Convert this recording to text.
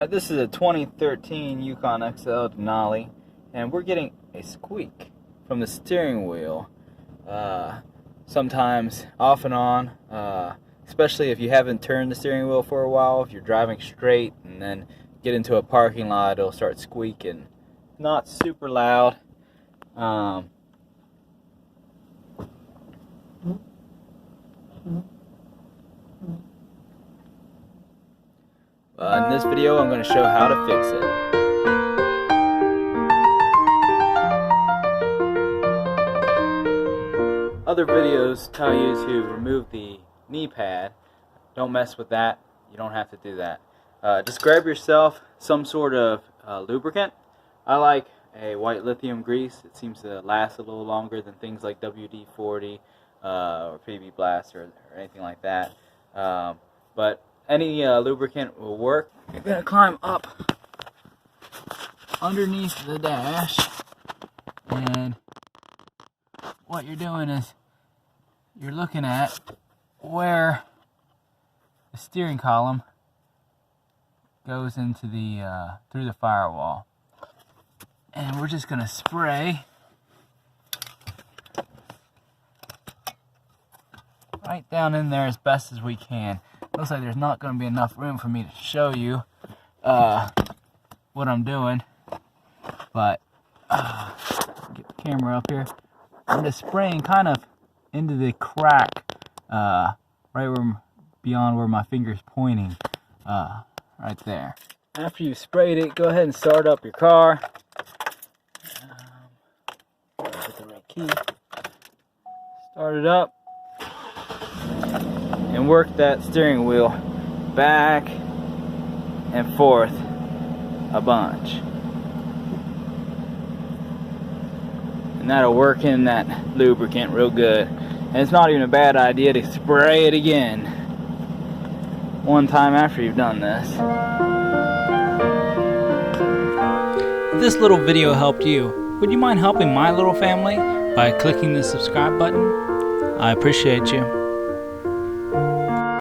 This is a 2013 Yukon XL Denali, and we're getting a squeak from the steering wheel. Sometimes off and on, especially if you haven't turned the steering wheel for a while. If you're driving straight and then get into a parking lot, it'll start squeaking. Not super loud. In this video, I'm going to show how to fix it. Other videos tell you to remove the knee pad. Don't mess with that. You don't have to do that. Just grab yourself some sort of lubricant. I like a white lithium grease. It seems to last a little longer than things like WD-40 or PB Blast or anything like that. But any lubricant will work. You're going to climb up underneath the dash, and what you're doing is you're looking at where the steering column goes into the through the firewall, and we're just going to spray right down in there as best as we can. Looks like there's not going to be enough room for me to show you what I'm doing, but get the camera up here. I'm just spraying kind of into the crack, right where beyond where my finger's pointing, right there. After you've sprayed it, go ahead and start up your car. Get the right key. Start it up. And work that steering wheel back and forth a bunch. And that'll work in that lubricant real good. And it's not even a bad idea to spray it again one time after you've done this. If this little video helped you, would you mind helping my little family by clicking the subscribe button? I appreciate you.